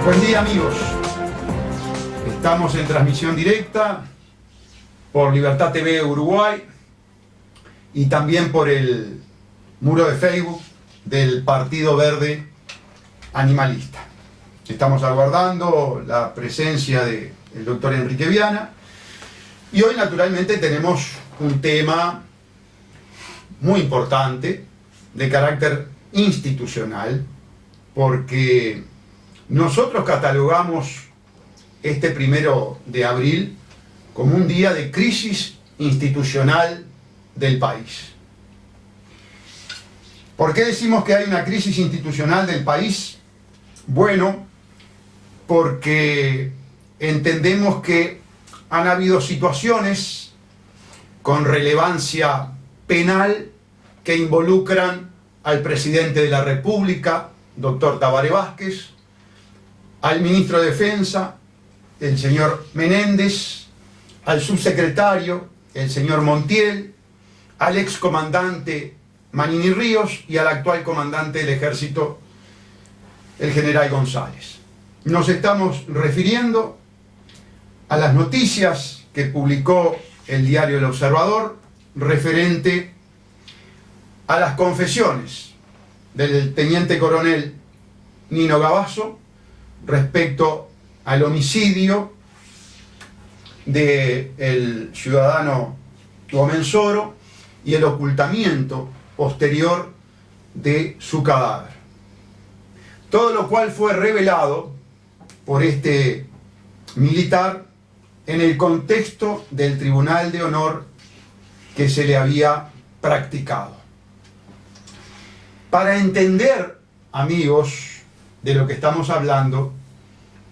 Buen día, amigos. Estamos en transmisión directa por Libertad TV Uruguay y también por el muro de Facebook del Partido Verde Animalista. Estamos aguardando la presencia del doctor Enrique Viana y hoy naturalmente tenemos un tema muy importante de carácter institucional, porque nosotros catalogamos este 1 de abril como un día de crisis institucional del país. ¿Por qué decimos que hay una crisis institucional del país? Bueno, porque entendemos que han habido situaciones con relevancia penal que involucran al presidente de la República, doctor Tabaré Vázquez, al ministro de Defensa, el señor Menéndez, al subsecretario, el señor Montiel, al excomandante Manini Ríos y al actual comandante del Ejército, el general González. Nos estamos refiriendo a las noticias que publicó el diario El Observador referente a las confesiones del teniente coronel Nino Gavazo respecto al homicidio del ciudadano Tuomensoro y el ocultamiento posterior de su cadáver. Todo lo cual fue revelado por este militar en el contexto del Tribunal de Honor que se le había practicado. Para entender, amigos, de lo que estamos hablando,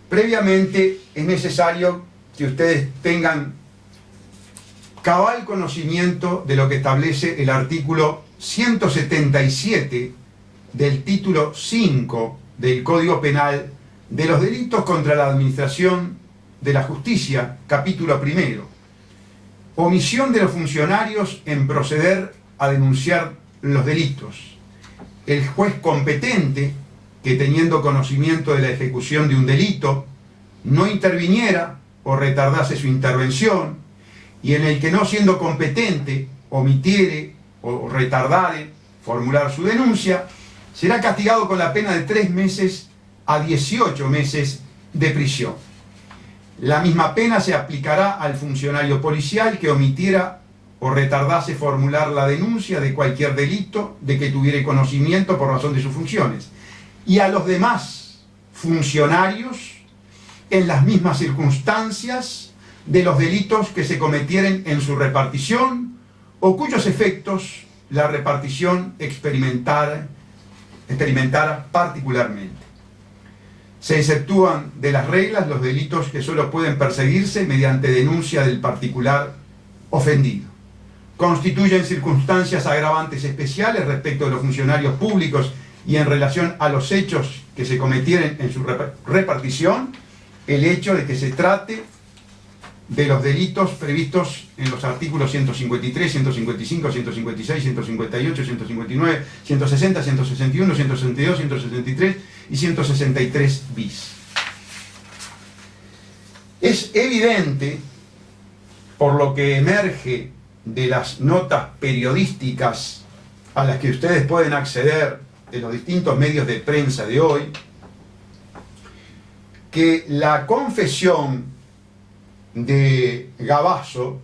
previamente es necesario que ustedes tengan cabal conocimiento de lo que establece el artículo 177 del título 5 del Código Penal de los delitos contra la administración de la justicia, capítulo 1. Omisión de los funcionarios en proceder a denunciar los delitos. El juez competente que, teniendo conocimiento de la ejecución de un delito, no interviniera o retardase su intervención, y en el que, no siendo competente, omitiere o retardare formular su denuncia, será castigado con la pena de 3 meses a 18 meses de prisión. La misma pena se aplicará al funcionario policial que omitiera o retardase formular la denuncia de cualquier delito de que tuviere conocimiento por razón de sus funciones, y a los demás funcionarios en las mismas circunstancias de los delitos que se cometieren en su repartición o cuyos efectos la repartición experimentara particularmente. Se exceptúan de las reglas los delitos que solo pueden perseguirse mediante denuncia del particular ofendido. Constituyen circunstancias agravantes especiales respecto de los funcionarios públicos y en relación a los hechos que se cometieren en su repartición, el hecho de que se trate de los delitos previstos en los artículos 153, 155, 156, 158, 159, 160, 161, 162, 163 y 163 bis. Es evidente, por lo que emerge de las notas periodísticas a las que ustedes pueden acceder de los distintos medios de prensa de hoy, que la confesión de Gavazo,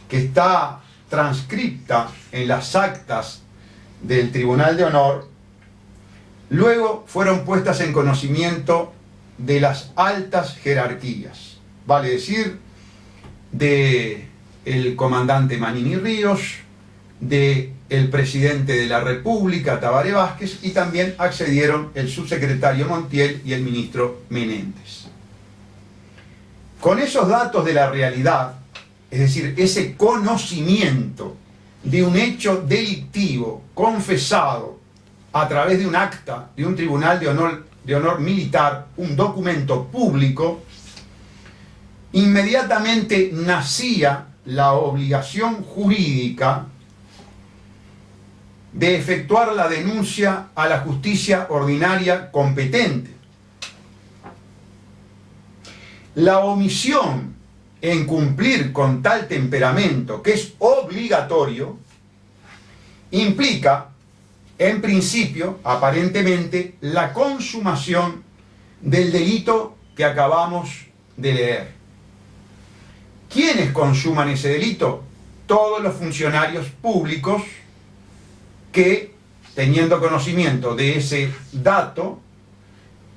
que está transcripta en las actas del Tribunal de Honor, luego fueron puestas en conocimiento de las altas jerarquías, vale decir, de el comandante Manini Ríos, de el presidente de la República, Tabaré Vázquez, y también accedieron el subsecretario Montiel y el ministro Menéndez. Con esos datos de la realidad, es decir, ese conocimiento de un hecho delictivo confesado a través de un acta de un tribunal de honor militar, un documento público, inmediatamente nacía la obligación jurídica de efectuar la denuncia a la justicia ordinaria competente. la omisión en cumplir con tal temperamento, que es obligatorio, implica, en principio, aparentemente, la consumación del delito que acabamos de leer. ¿Quiénes consuman ese delito? Todos los funcionarios públicos que, teniendo conocimiento de ese dato,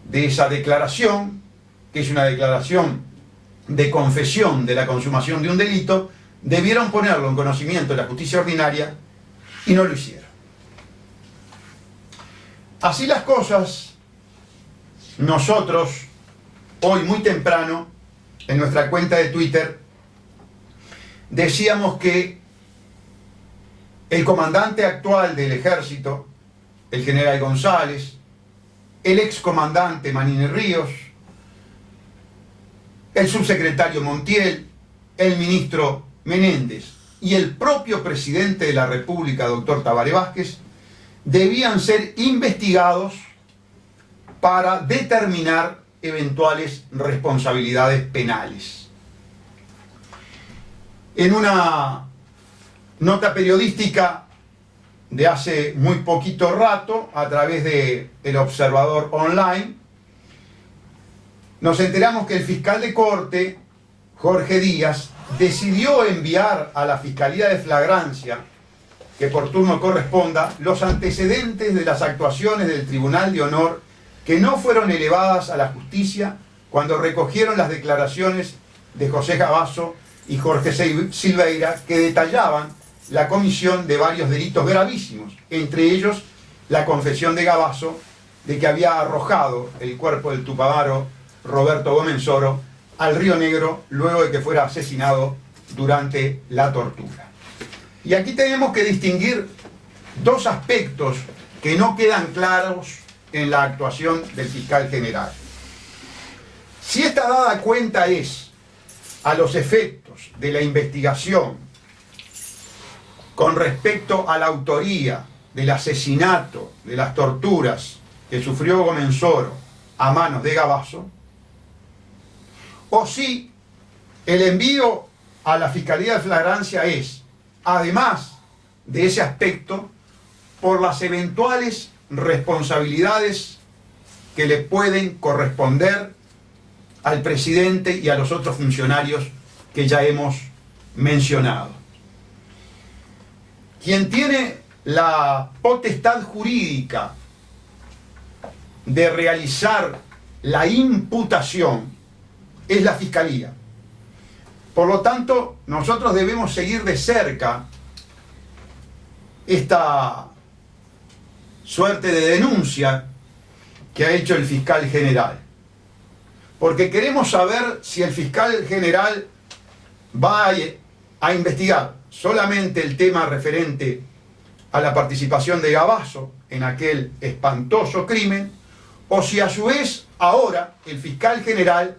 de esa declaración, que es una declaración de confesión de la consumación de un delito, debieron ponerlo en conocimiento de la justicia ordinaria y no lo hicieron. Así las cosas, nosotros, hoy muy temprano, en nuestra cuenta de Twitter, decíamos que el comandante actual del ejército, el general González, el excomandante Manini Ríos, el subsecretario Montiel, el ministro Menéndez y el propio presidente de la República, doctor Tabaré Vázquez, debían ser investigados para determinar eventuales responsabilidades penales. En una nota periodística de hace muy poquito rato, a través de El Observador Online, nos enteramos que el fiscal de corte, Jorge Díaz, decidió enviar a la Fiscalía de Flagrancia, que por turno corresponda, los antecedentes de las actuaciones del Tribunal de Honor que no fueron elevadas a la justicia cuando recogieron las declaraciones de José Gabazo y Jorge Silveira, que detallaban la comisión de varios delitos gravísimos, entre ellos la confesión de Gabazo de que había arrojado el cuerpo del tupamaro Roberto Gomenzoro al Río Negro luego de que fuera asesinado durante la tortura. Y aquí tenemos que distinguir dos aspectos que no quedan claros en la actuación del fiscal general. Si esta dada cuenta es a los efectos de la investigación con respecto a la autoría del asesinato, de las torturas que sufrió Gomenzoro a manos de Gabazo, o si el envío a la Fiscalía de Flagrancia es, además de ese aspecto, por las eventuales responsabilidades que le pueden corresponder al presidente y a los otros funcionarios que ya hemos mencionado. Quien tiene la potestad jurídica de realizar la imputación es la Fiscalía. Por lo tanto, nosotros debemos seguir de cerca esta suerte de denuncia que ha hecho el fiscal general. Porque queremos saber si el fiscal general va a investigar solamente el tema referente a la participación de Gabazo en aquel espantoso crimen, o si a su vez ahora el fiscal general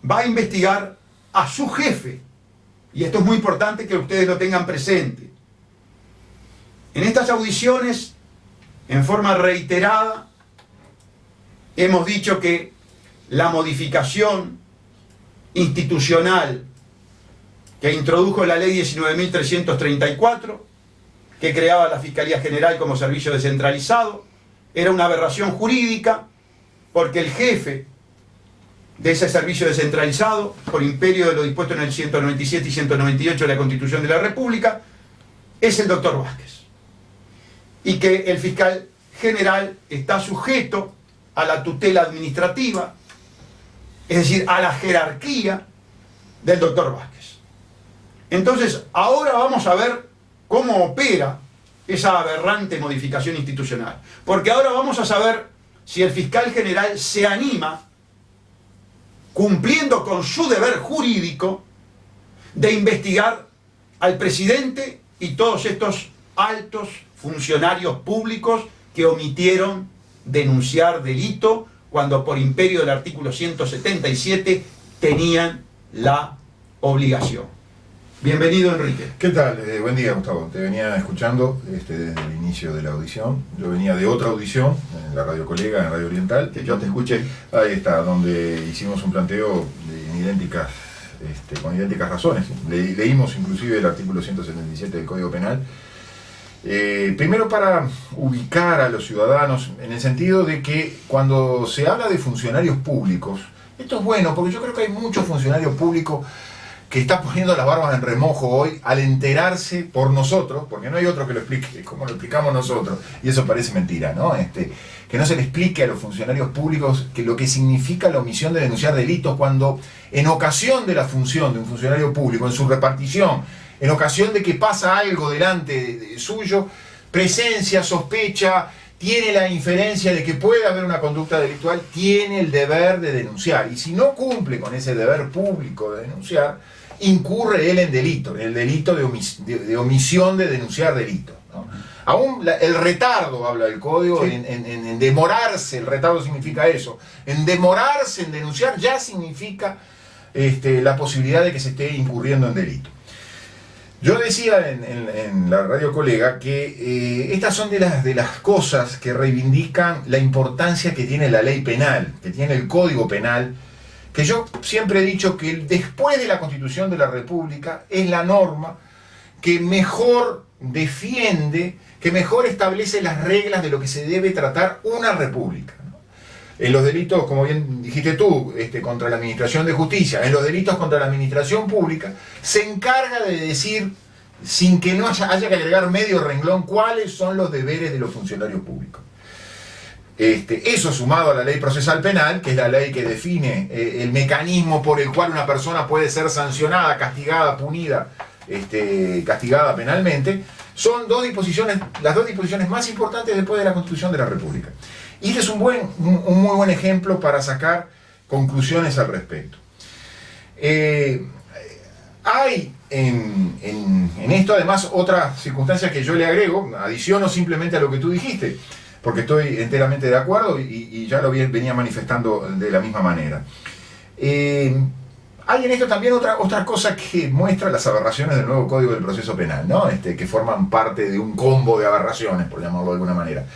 va a investigar a su jefe. Y esto es muy importante que ustedes lo tengan presente. En estas audiciones, en forma reiterada, hemos dicho que la modificación institucional que introdujo la ley 19.334, que creaba la Fiscalía General como servicio descentralizado, era una aberración jurídica, porque el jefe de ese servicio descentralizado, por imperio de lo dispuesto en el 197 y 198 de la Constitución de la República, es el doctor Vázquez. Y que el fiscal general está sujeto a la tutela administrativa, es decir, a la jerarquía del doctor Vázquez. Entonces, ahora vamos a ver cómo opera esa aberrante modificación institucional. Porque ahora vamos a saber si el fiscal general se anima, cumpliendo con su deber jurídico, de investigar al presidente y todos estos altos funcionarios públicos que omitieron denunciar delito cuando por imperio del artículo 177 tenían la obligación. Bienvenido, Enrique. ¿Qué tal? Buen día, Gustavo. Te venía escuchando desde el inicio de la audición. Yo venía de otra audición en la Radio Colega, en Radio Oriental. Que yo te escuché. Ahí está, donde hicimos un planteo con idénticas razones. Leímos inclusive el artículo 177 del Código Penal. Primero para ubicar a los ciudadanos en el sentido de que cuando se habla de funcionarios públicos, esto es bueno porque yo creo que hay muchos funcionarios públicos que están poniendo las barbas en remojo hoy al enterarse por nosotros, porque no hay otro que lo explique como lo explicamos nosotros, y eso parece mentira, ¿no? Que no se le explique a los funcionarios públicos que lo que significa la omisión de denunciar delitos cuando en ocasión de la función de un funcionario público, en su repartición, en ocasión de que pasa algo delante suyo, presencia, sospecha, tiene la inferencia de que puede haber una conducta delictual, tiene el deber de denunciar. Y si no cumple con ese deber público de denunciar, incurre él en delito, en el delito de omisión de denunciar delito, ¿no? Aún el retardo, habla el código, sí. en demorarse, el retardo significa eso, en demorarse en denunciar ya significa la posibilidad de que se esté incurriendo en delito. Yo decía en la radio colega que estas son de las cosas que reivindican la importancia que tiene la ley penal, que tiene el Código Penal, que yo siempre he dicho que después de la Constitución de la República es la norma que mejor defiende, que mejor establece las reglas de lo que se debe tratar una república, ¿no? En los delitos, como bien dijiste tú, contra la administración de justicia, en los delitos contra la administración pública, se encarga de decir, sin que no haya que agregar medio renglón, cuáles son los deberes de los funcionarios públicos. Eso sumado a la ley procesal penal, que es la ley que define el mecanismo por el cual una persona puede ser sancionada, castigada, punida, castigada penalmente, son las dos disposiciones más importantes después de la Constitución de la República. Y este es un muy buen ejemplo para sacar conclusiones al respecto. Hay en esto además otra circunstancia que yo le agrego, adiciono simplemente a lo que tú dijiste, porque estoy enteramente de acuerdo y ya lo venía manifestando de la misma manera. Hay en esto también otra cosa que muestra las aberraciones del nuevo Código del Proceso Penal, ¿no? Que forman parte de un combo de aberraciones, por llamarlo de alguna manera.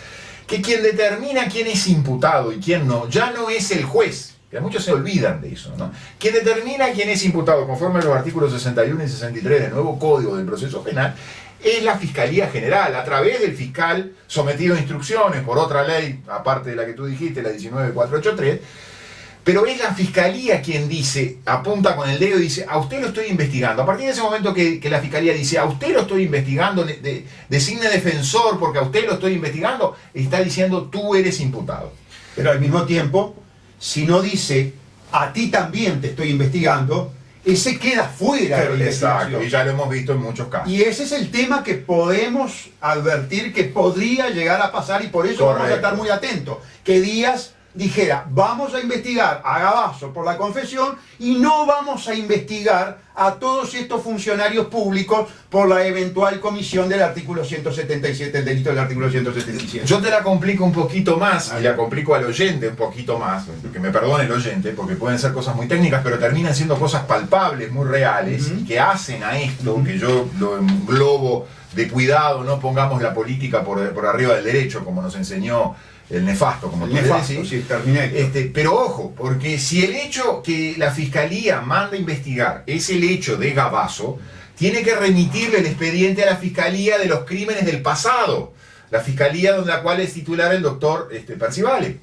Que quien determina quién es imputado y quién no, ya no es el juez, que muchos se olvidan de eso, ¿no? Quien determina quién es imputado, conforme a los artículos 61 y 63 del nuevo Código del Proceso Penal, es la Fiscalía General, a través del fiscal sometido a instrucciones por otra ley, aparte de la que tú dijiste, la 19483, pero es la Fiscalía quien dice, apunta con el dedo y dice, a usted lo estoy investigando. A partir de ese momento que la Fiscalía dice, a usted lo estoy investigando, designe defensor porque a usted lo estoy investigando, está diciendo, tú eres imputado. Pero al mismo tiempo, si no dice, a ti también te estoy investigando, ese queda fuera de la investigación. Exacto, y ya lo hemos visto en muchos casos. Y ese es el tema que podemos advertir que podría llegar a pasar, y por eso vamos a estar muy atentos. Que Díaz dijera, vamos a investigar a Gabazo por la confesión y no vamos a investigar a todos estos funcionarios públicos por la eventual comisión del artículo 177, el delito del artículo 177. Yo te la complico un poquito más, y la complico al oyente un poquito más, que me perdone el oyente, porque pueden ser cosas muy técnicas, pero terminan siendo cosas palpables, muy reales, y que hacen a esto, que yo lo englobo de cuidado, no pongamos la política por arriba del derecho, como nos enseñó el nefasto, como tú decís. Sí, terminé. Pero ojo, porque si el hecho que la Fiscalía manda investigar es el hecho de Gabazo, tiene que remitirle el expediente a la Fiscalía de los crímenes del pasado, la Fiscalía de la cual es titular el doctor Percivale.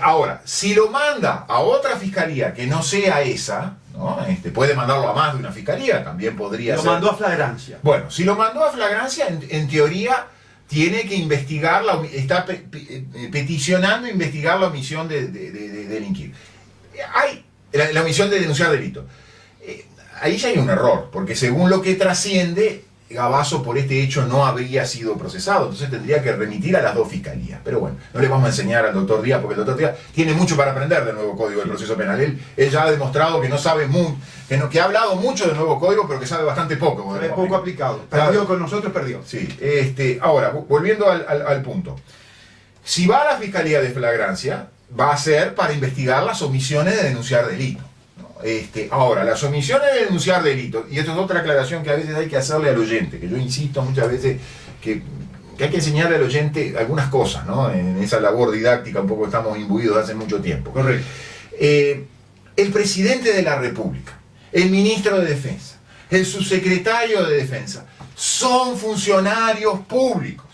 Ahora, si lo manda a otra Fiscalía que no sea esa, ¿no? Puede mandarlo a más de una Fiscalía, también podría ser. Lo mandó a flagrancia. Bueno, si lo mandó a flagrancia, en teoría tiene que investigar, está peticionando investigar la omisión de delinquir. Hay la omisión de denunciar delito. Ahí ya hay un error, porque según lo que trasciende, Gabazo por este hecho no habría sido procesado, entonces tendría que remitir a las dos fiscalías. Pero bueno, no le vamos a enseñar al doctor Díaz, porque el doctor Díaz tiene mucho para aprender del nuevo Código del Proceso Penal. Él ya ha demostrado que no sabe mucho, que ha hablado mucho del nuevo Código, pero que sabe bastante poco. Sabe poco aplicado. Perdió con nosotros, perdió. Sí. Ahora, volviendo al punto. Si va a la Fiscalía de Flagrancia, va a ser para investigar las omisiones de denunciar delito. Ahora, las omisiones de denunciar delito, y esto es otra aclaración que a veces hay que hacerle al oyente, que yo insisto muchas veces que hay que enseñarle al oyente algunas cosas, ¿no? En esa labor didáctica un poco estamos imbuidos hace mucho tiempo. Correcto. el presidente de la República, el ministro de Defensa, el subsecretario de Defensa, son funcionarios públicos.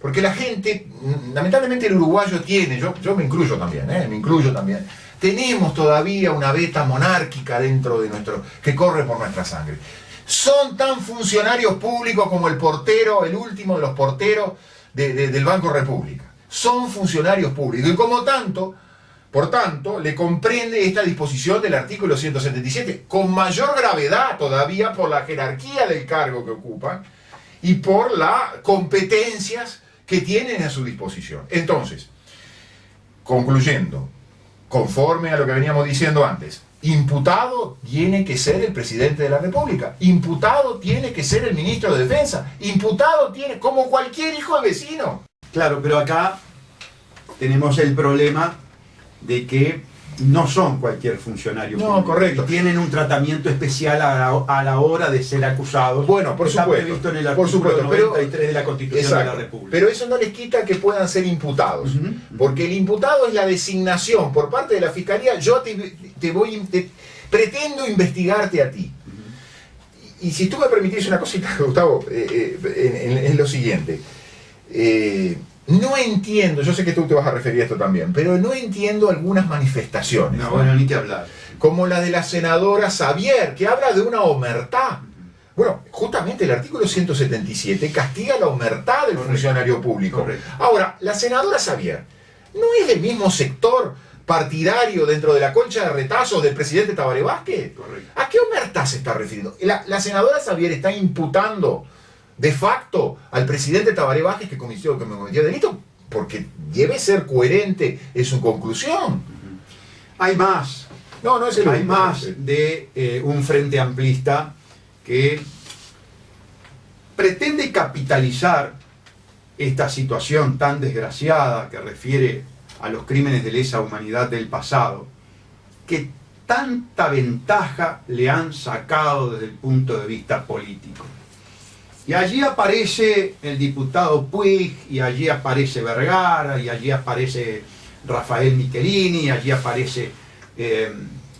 Porque la gente, lamentablemente el uruguayo tiene, yo me incluyo también, tenemos todavía una beta monárquica dentro de que corre por nuestra sangre. Son tan funcionarios públicos como el portero, el último de los porteros del Banco República. Son funcionarios públicos y por tanto, le comprende esta disposición del artículo 177 con mayor gravedad todavía por la jerarquía del cargo que ocupan y por las competencias que tienen a su disposición. Entonces, concluyendo, conforme a lo que veníamos diciendo antes, imputado tiene que ser el presidente de la República, imputado tiene que ser el ministro de Defensa, imputado tiene, como cualquier hijo de vecino. Claro, pero acá tenemos el problema de que no son cualquier funcionario público. No, correcto. Tienen un tratamiento especial a la hora de ser acusados. Bueno, por Está supuesto. previsto en el artículo 93 de la Constitución exacto, de la República. Pero eso no les quita que puedan ser imputados. Porque el imputado es la designación por parte de la Fiscalía. Yo pretendo investigarte a ti. Y si tú me permitís una cosita, Gustavo, es lo siguiente. No entiendo, yo sé que tú te vas a referir a esto también, pero no entiendo algunas manifestaciones. No, bueno, ni que hablar. Como la de la senadora Xavier, que habla de una omertá. Bueno, justamente el artículo 177 castiga la omertá del funcionario público. Correcto. Ahora, la senadora Xavier no es del mismo sector partidario dentro de la concha de retazos del presidente Tabaré Vázquez. Correcto. ¿A qué omertá se está refiriendo? La senadora Xavier está imputando de facto al presidente Tabaré Vázquez que cometió delito, porque debe ser coherente en su conclusión. Hay más. No es el Hay único. más de un frente amplista que pretende capitalizar esta situación tan desgraciada que refiere a los crímenes de lesa humanidad del pasado, que tanta ventaja le han sacado desde el punto de vista político. Y allí aparece el diputado Puig, y allí aparece Vergara, y allí aparece Rafael Michelini, y allí aparece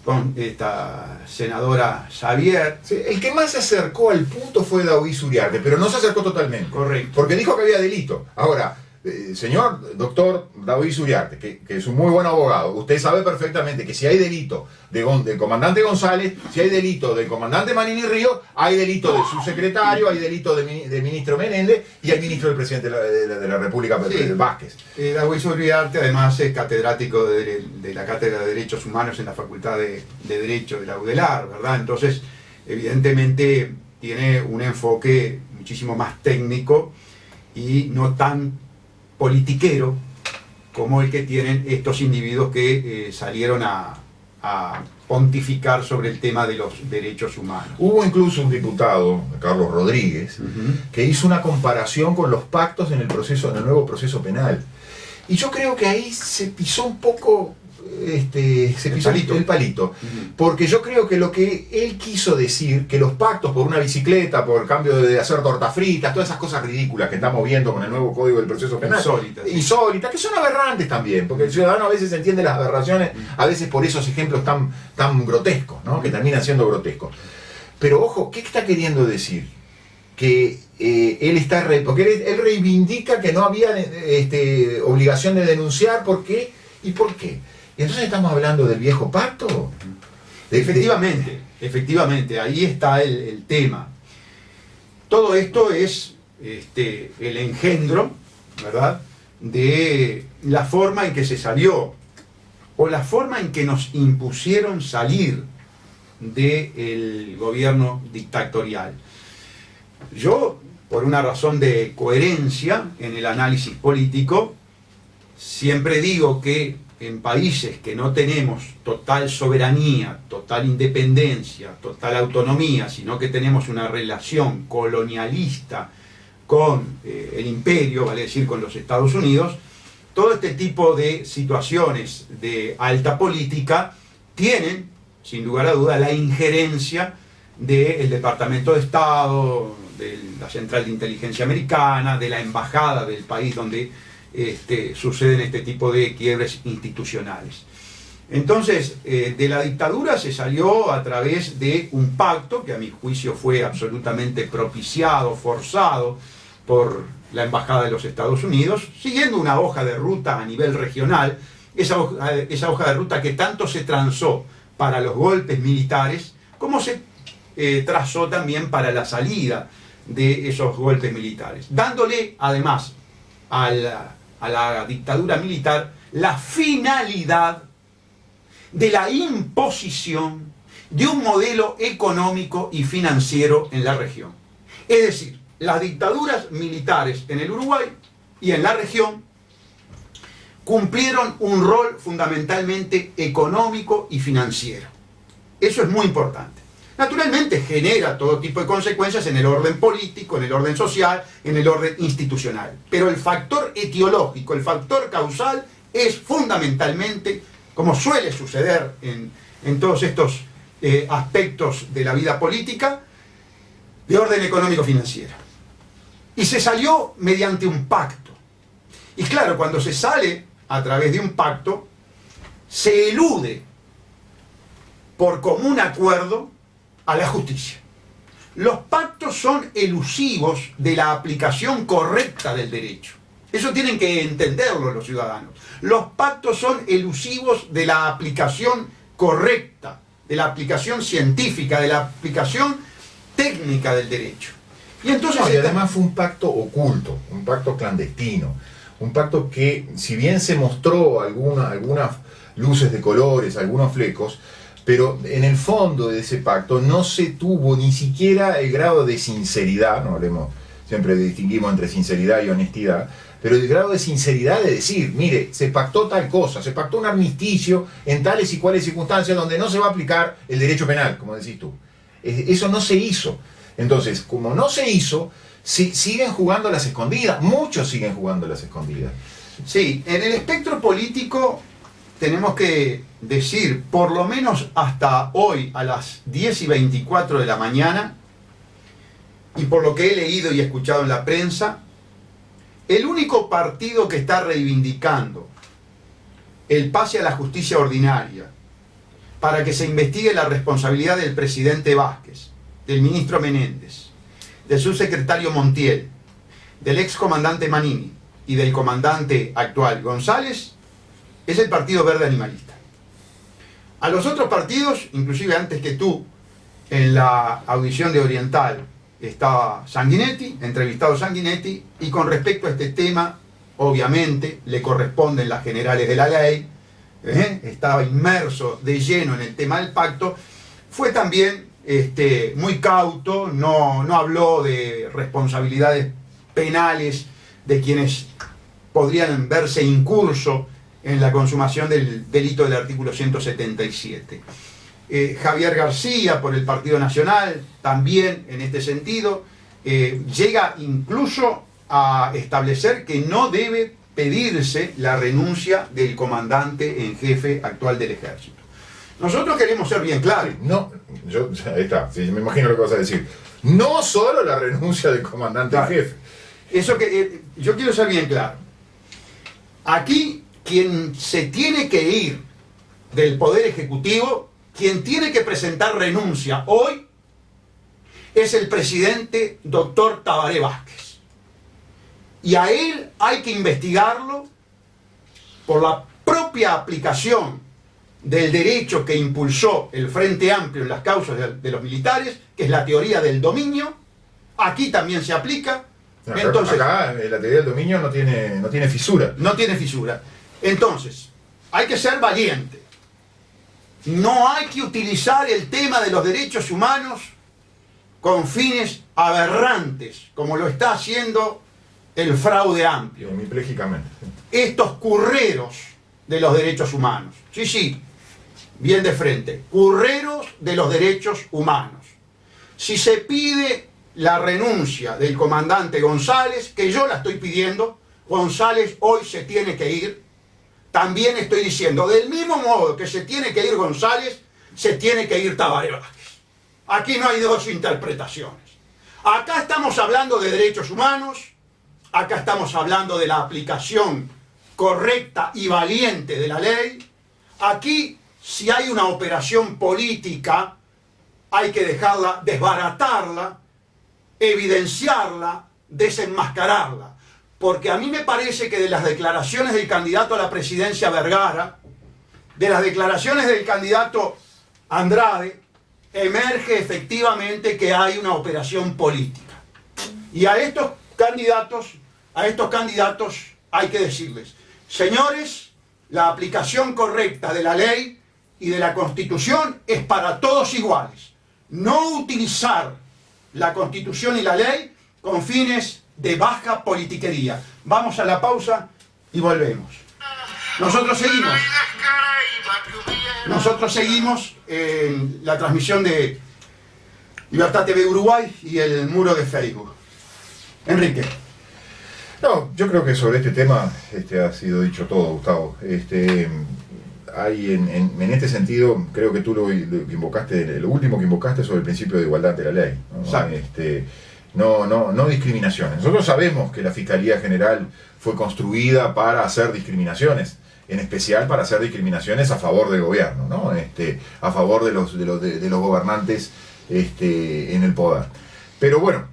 con esta senadora Xavier. Sí, el que más se acercó al punto fue David Uriarte, pero no se acercó totalmente. Correcto. Porque dijo que había delito. Ahora, señor doctor David Uriarte, que es un muy buen abogado, usted sabe perfectamente que si hay delito del comandante González, si hay delito del comandante Manini Río, hay delito del subsecretario, hay delito del ministro Menéndez y hay ministro del presidente de la República, Sí. Vázquez. David Uriarte además es catedrático de la Cátedra de Derechos Humanos en la Facultad de Derecho de la UDELAR, ¿verdad? Entonces, evidentemente tiene un enfoque muchísimo más técnico y no tan politiquero como el que tienen estos individuos que salieron a pontificar sobre el tema de los derechos humanos. Hubo incluso un diputado, Carlos Rodríguez, que hizo una comparación con los pactos en el nuevo proceso penal. Y yo creo que ahí se pisó un poco el palito. Porque yo creo que lo que él quiso decir, que los pactos por una bicicleta, por cambio de hacer tortas fritas, todas esas cosas ridículas que estamos viendo con el nuevo Código del Proceso Penal, insólitas, que son aberrantes también, porque el ciudadano a veces entiende las aberraciones, a veces por esos ejemplos tan grotescos, ¿no? Que terminan siendo grotescos. Pero ojo, ¿qué está queriendo decir? Que porque él reivindica que no había obligación de denunciar. ¿Por qué? ¿Y por qué? Y entonces estamos hablando del viejo pacto. Efectivamente, ahí está el tema. Todo esto es el engendro, ¿verdad?, de la forma en que se salió, o la forma en que nos impusieron salir del gobierno dictatorial. Yo, por una razón de coherencia en el análisis político, siempre digo que en países que no tenemos total soberanía, total independencia, total autonomía, sino que tenemos una relación colonialista con el imperio, vale decir con los Estados Unidos, todo este tipo de situaciones de alta política tienen, sin lugar a duda, la injerencia del Departamento de Estado, de la Central de Inteligencia Americana, de la embajada del país donde suceden este tipo de quiebres institucionales. Entonces, de la dictadura se salió a través de un pacto que a mi juicio fue absolutamente propiciado, forzado por la Embajada de los Estados Unidos, siguiendo una hoja de ruta a nivel regional, esa hoja de ruta que tanto se transó para los golpes militares, como se trazó también para la salida de esos golpes militares, dándole además a la dictadura militar la finalidad de la imposición de un modelo económico y financiero en la región. Es decir, las dictaduras militares en el Uruguay y en la región cumplieron un rol fundamentalmente económico y financiero. Eso es muy importante. Naturalmente genera todo tipo de consecuencias en el orden político, en el orden social, en el orden institucional. Pero el factor etiológico, el factor causal es fundamentalmente, como suele suceder en todos estos aspectos de la vida política, de orden económico-financiero. Y se salió mediante un pacto. Y claro, cuando se sale a través de un pacto, se elude por común acuerdo a la justicia. Los pactos son elusivos de la aplicación correcta del derecho. Eso tienen que entenderlo los ciudadanos. Los pactos son elusivos de la aplicación correcta, de la aplicación científica, de la aplicación técnica del derecho. Y entonces y además fue un pacto oculto, un pacto clandestino, un pacto que, si bien se mostró algunas luces de colores, algunos flecos, pero en el fondo de ese pacto no se tuvo ni siquiera el grado de sinceridad, no hablemos, siempre distinguimos entre sinceridad y honestidad, pero el grado de sinceridad de decir, mire, se pactó tal cosa, se pactó un armisticio en tales y cuales circunstancias donde no se va a aplicar el derecho penal, como decís tú. Eso no se hizo. Entonces, como no se hizo, siguen jugando a las escondidas, muchos siguen jugando a las escondidas. Sí, en el espectro político tenemos que decir, por lo menos hasta hoy a las 10:24 de la mañana, y por lo que he leído y escuchado en la prensa, el único partido que está reivindicando el pase a la justicia ordinaria para que se investigue la responsabilidad del presidente Vázquez, del ministro Menéndez, del subsecretario Montiel, del excomandante Manini y del comandante actual González, es el Partido Verde Animalista. A los otros partidos, inclusive antes que tú, en la audición de Oriental, estaba Sanguinetti, entrevistado Sanguinetti, y con respecto a este tema, obviamente, le corresponden las generales de la ley, estaba inmerso de lleno en el tema del pacto, fue también muy cauto, no habló de responsabilidades penales de quienes podrían verse incurso en la consumación del delito del artículo 177. Javier García, por el Partido Nacional, también en este sentido, llega incluso a establecer que no debe pedirse la renuncia del comandante en jefe actual del Ejército. Nosotros queremos ser bien claros. No, ahí está, sí, me imagino lo que vas a decir. No solo la renuncia del comandante en jefe. Eso que yo quiero ser bien claro. Aquí quien se tiene que ir del Poder Ejecutivo, quien tiene que presentar renuncia hoy, es el presidente doctor Tabaré Vázquez. Y a él hay que investigarlo por la propia aplicación del derecho que impulsó el Frente Amplio en las causas de los militares, que es la teoría del dominio. Aquí también se aplica. Entonces, acá la teoría del dominio no tiene fisura. No tiene fisura. Entonces, hay que ser valiente. No hay que utilizar el tema de los derechos humanos con fines aberrantes, como lo está haciendo el Fraude Amplio. Hemipléjicamente. Estos curreros de los derechos humanos. Sí, bien de frente. Curreros de los derechos humanos. Si se pide la renuncia del comandante González, que yo la estoy pidiendo, González hoy se tiene que ir. También estoy diciendo, del mismo modo que se tiene que ir González, se tiene que ir Tabaré Vázquez. Aquí no hay dos interpretaciones. Acá estamos hablando de derechos humanos, acá estamos hablando de la aplicación correcta y valiente de la ley. Aquí si hay una operación política, hay que dejarla, desbaratarla, evidenciarla, desenmascararla. Porque a mí me parece que de las declaraciones del candidato a la presidencia Vergara, de las declaraciones del candidato Andrade, emerge efectivamente que hay una operación política. Y a estos candidatos hay que decirles, señores, la aplicación correcta de la ley y de la Constitución es para todos iguales. No utilizar la Constitución y la ley con fines de baja politiquería. Vamos a la pausa y volvemos. Nosotros seguimos en la transmisión de Libertad TV Uruguay y el muro de Facebook. Enrique. No, yo creo que sobre este tema ha sido dicho todo, Gustavo. Hay en este sentido, creo que tú lo invocaste, lo último que invocaste sobre el principio de igualdad de la ley, ¿no? No discriminaciones. Nosotros sabemos que la Fiscalía General fue construida para hacer discriminaciones, en especial para hacer discriminaciones a favor del gobierno, ¿no? A favor de los gobernantes en el poder. Pero bueno,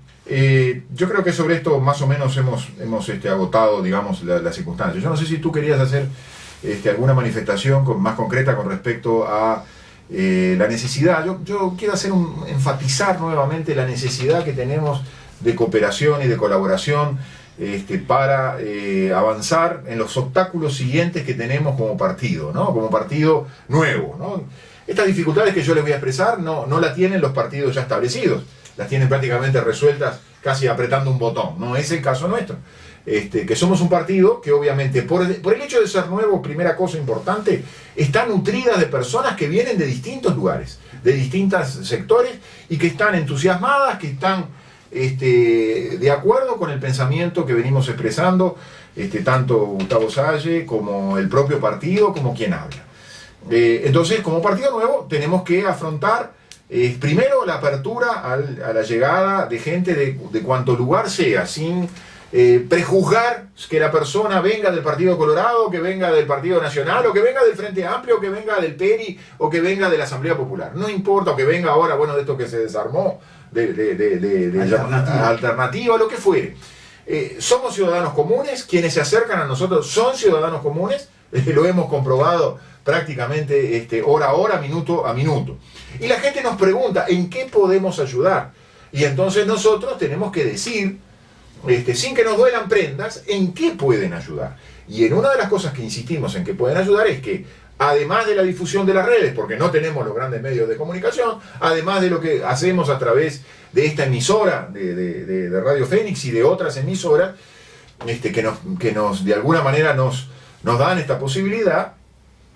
yo creo que sobre esto más o menos hemos agotado, digamos, las circunstancias. Yo no sé si tú querías hacer alguna manifestación más concreta con respecto a la necesidad. Yo quiero enfatizar nuevamente la necesidad que tenemos de cooperación y de colaboración para avanzar en los obstáculos siguientes que tenemos como partido, ¿no? Como partido nuevo, ¿no? Estas dificultades que yo les voy a expresar no las tienen los partidos ya establecidos, las tienen prácticamente resueltas casi apretando un botón. No es el caso nuestro. Que somos un partido que obviamente, por el hecho de ser nuevo, primera cosa importante, está nutrida de personas que vienen de distintos lugares, de distintos sectores, y que están entusiasmadas, que están de acuerdo con el pensamiento que venimos expresando, tanto Gustavo Salle como el propio partido, como quien habla. Entonces, como partido nuevo, tenemos que afrontar primero la apertura a la llegada de gente de cuanto lugar sea, sin prejuzgar que la persona venga del Partido Colorado, que venga del Partido Nacional, o que venga del Frente Amplio, o que venga del PERI, o que venga de la Asamblea Popular. No importa, o que venga ahora, bueno, de esto que se desarmó, de alternativa, lo que fuere. Somos ciudadanos comunes, quienes se acercan a nosotros son ciudadanos comunes, lo hemos comprobado prácticamente hora a hora, minuto a minuto. Y la gente nos pregunta, ¿en qué podemos ayudar? Y entonces nosotros tenemos que decir, sin que nos duelan prendas, en qué pueden ayudar. Y en una de las cosas que insistimos en que pueden ayudar es que, además de la difusión de las redes, porque no tenemos los grandes medios de comunicación, además de lo que hacemos a través de esta emisora de Radio Fénix y de otras emisoras, que nos de alguna manera nos dan esta posibilidad,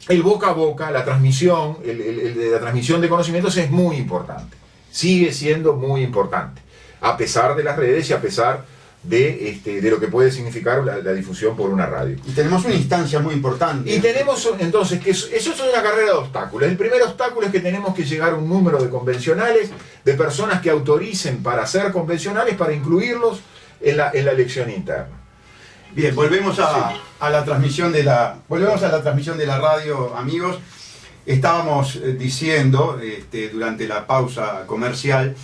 el boca a boca, la transmisión, la transmisión de conocimientos es muy importante. Sigue siendo muy importante, a pesar de las redes y a pesar de lo que puede significar la difusión por una radio. Y tenemos una instancia muy importante. Y tenemos entonces que eso es una carrera de obstáculos. El primer obstáculo es que tenemos que llegar a un número de convencionales, de personas que autoricen para ser convencionales, para incluirlos en la elección interna. Bien, volvemos a la transmisión de la radio, amigos. Estábamos diciendo durante la pausa comercial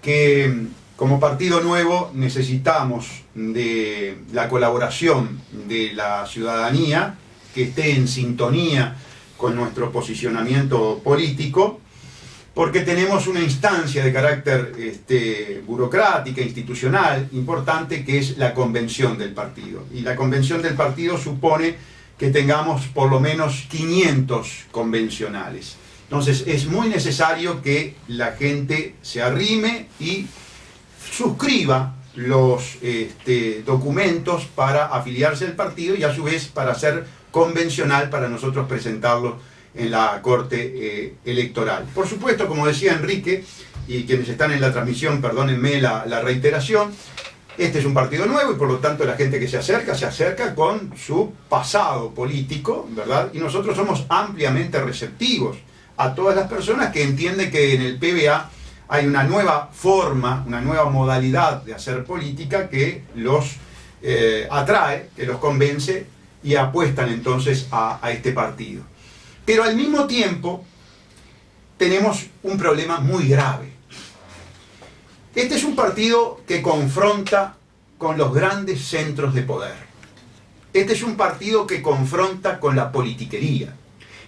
que como partido nuevo necesitamos de la colaboración de la ciudadanía que esté en sintonía con nuestro posicionamiento político, porque tenemos una instancia de carácter burocrática, institucional, importante, que es la convención del partido. Y la convención del partido supone que tengamos por lo menos 500 convencionales. Entonces es muy necesario que la gente se arrime y suscriba los documentos para afiliarse al partido y a su vez para ser convencional para nosotros presentarlos en la Corte Electoral. Por supuesto, como decía Enrique, y quienes están en la transmisión, perdónenme la reiteración, este es un partido nuevo y por lo tanto la gente que se acerca con su pasado político, ¿verdad? Y nosotros somos ampliamente receptivos a todas las personas que entienden que en el PBA hay una nueva forma, una nueva modalidad de hacer política que los atrae, que los convence y apuestan entonces a este partido. Pero al mismo tiempo tenemos un problema muy grave. Este es un partido que confronta con los grandes centros de poder. Este es un partido que confronta con la politiquería.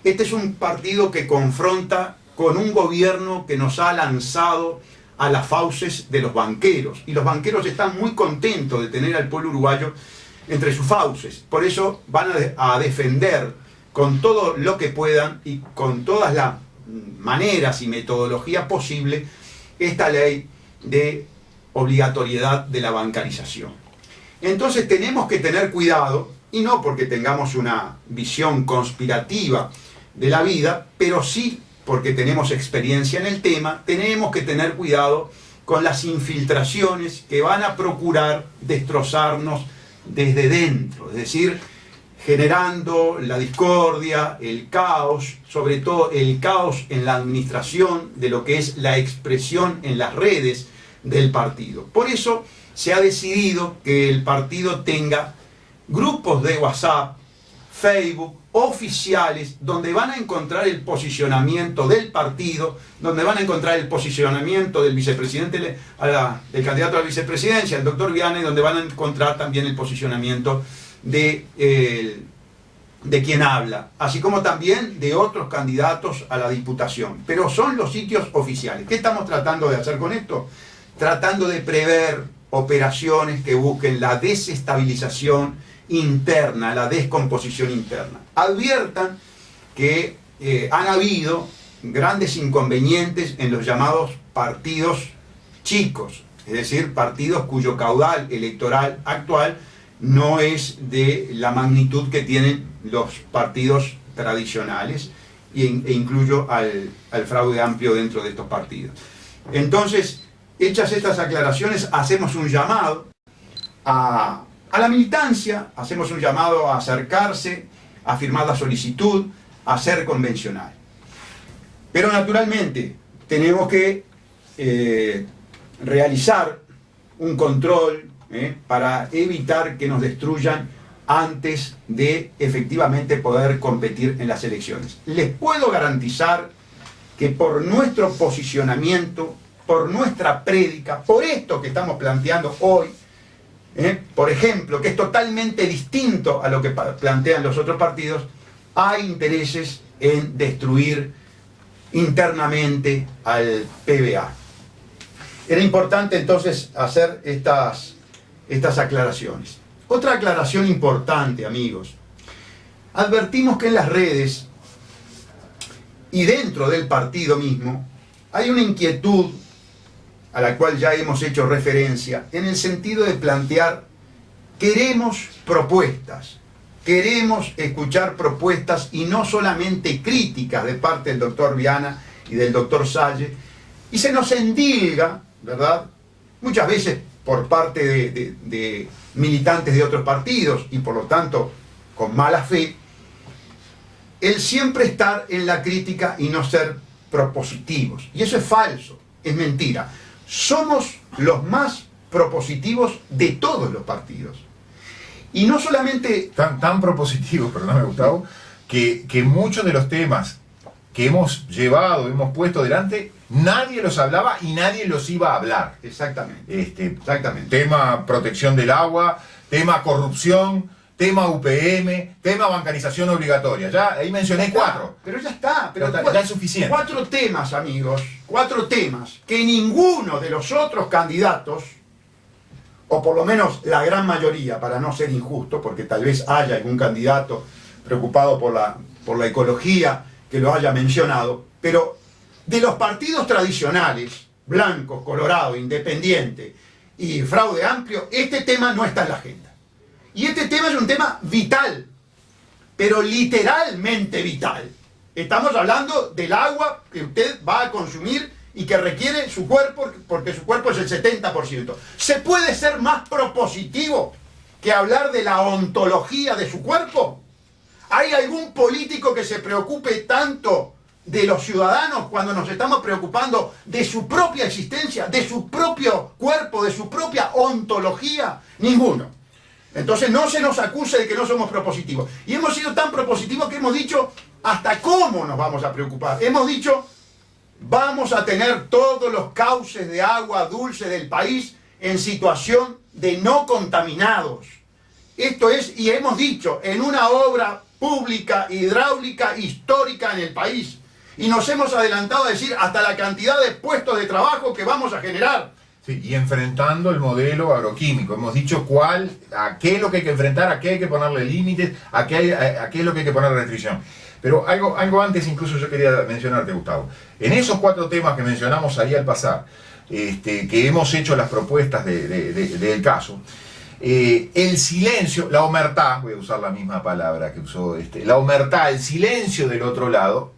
Este es un partido que confronta con un gobierno que nos ha lanzado a las fauces de los banqueros. Y los banqueros están muy contentos de tener al pueblo uruguayo entre sus fauces. Por eso van a defender con todo lo que puedan y con todas las maneras y metodologías posibles esta ley de obligatoriedad de la bancarización. Entonces tenemos que tener cuidado, y no porque tengamos una visión conspirativa de la vida, pero sí porque tenemos experiencia en el tema, tenemos que tener cuidado con las infiltraciones que van a procurar destrozarnos desde dentro, es decir, generando la discordia, el caos, sobre todo el caos en la administración de lo que es la expresión en las redes del partido. Por eso se ha decidido que el partido tenga grupos de WhatsApp, Facebook, oficiales, donde van a encontrar el posicionamiento del partido, donde van a encontrar el posicionamiento del vicepresidente, del candidato a la vicepresidencia, el doctor Viana, y donde van a encontrar también el posicionamiento de quien habla, así como también de otros candidatos a la diputación. Pero son los sitios oficiales. ¿Qué estamos tratando de hacer con esto? Tratando de prever operaciones que busquen la desestabilización interna, la descomposición interna. Adviertan que han habido grandes inconvenientes en los llamados partidos chicos, es decir, partidos cuyo caudal electoral actual no es de la magnitud que tienen los partidos tradicionales, e incluyo al fraude amplio dentro de estos partidos. Entonces, hechas estas aclaraciones, hacemos un llamado a la militancia, hacemos un llamado a acercarse, a firmar la solicitud, a ser convencional. Pero naturalmente tenemos que realizar un control para evitar que nos destruyan antes de efectivamente poder competir en las elecciones. Les puedo garantizar que por nuestro posicionamiento, por nuestra prédica, por esto que estamos planteando hoy, por ejemplo, que es totalmente distinto a lo que plantean los otros partidos, hay intereses en destruir internamente al PBA. Era importante entonces hacer estas aclaraciones. Otra aclaración importante, amigos. Advertimos que en las redes y dentro del partido mismo hay una inquietud a la cual ya hemos hecho referencia, en el sentido de plantear, queremos propuestas, queremos escuchar propuestas y no solamente críticas de parte del doctor Viana y del doctor Salle, y se nos endilga, ¿verdad?, muchas veces por parte de militantes de otros partidos y por lo tanto con mala fe, el siempre estar en la crítica y no ser propositivos. Y eso es falso, es mentira. Somos los más propositivos de todos los partidos. Y no solamente... Tan propositivos, perdóname Gustavo, que muchos de los temas que hemos llevado, hemos puesto delante, nadie los hablaba y nadie los iba a hablar. Exactamente. Exactamente. Tema protección del agua, tema corrupción, tema UPM, tema bancarización obligatoria. Ya ahí mencioné 4. Pero ya está. Pero ya es suficiente. 4 temas, amigos. 4 temas que ninguno de los otros candidatos, o por lo menos la gran mayoría, para no ser injusto, porque tal vez haya algún candidato preocupado por la ecología que lo haya mencionado, pero de los partidos tradicionales, Blanco, Colorado, Independiente y Fraude Amplio, este tema no está en la agenda. Y este tema es un tema vital, pero literalmente vital. Estamos hablando del agua que usted va a consumir y que requiere su cuerpo, porque su cuerpo es el 70%. ¿Se puede ser más propositivo que hablar de la ontología de su cuerpo? ¿Hay algún político que se preocupe tanto de los ciudadanos cuando nos estamos preocupando de su propia existencia, de su propio cuerpo, de su propia ontología? Ninguno. Entonces no se nos acuse de que no somos propositivos. Y hemos sido tan propositivos que hemos dicho hasta cómo nos vamos a preocupar. Hemos dicho, vamos a tener todos los cauces de agua dulce del país en situación de no contaminados. Esto es, y hemos dicho, en una obra pública hidráulica histórica en el país. Y nos hemos adelantado a decir hasta la cantidad de puestos de trabajo que vamos a generar. Sí, y enfrentando el modelo agroquímico. Hemos dicho a qué es lo que hay que enfrentar, a qué hay que ponerle límites, a qué es lo que hay que poner restricción. Pero algo antes incluso yo quería mencionarte, Gustavo. En esos 4 temas que mencionamos ahí al pasar, que hemos hecho las propuestas del caso, el silencio, la omertá, voy a usar la misma palabra que usó la omertá, el silencio del otro lado,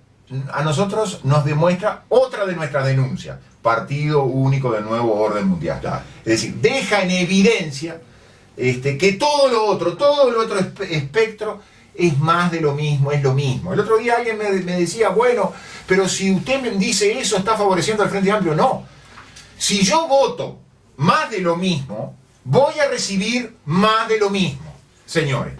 a nosotros nos demuestra otra de nuestras denuncias, Partido Único del Nuevo Orden Mundial. Claro. Es decir, deja en evidencia que todo lo otro espectro es más de lo mismo, es lo mismo. El otro día alguien me decía, bueno, pero si usted me dice eso, está favoreciendo al Frente Amplio. No. Si yo voto más de lo mismo, voy a recibir más de lo mismo, señores.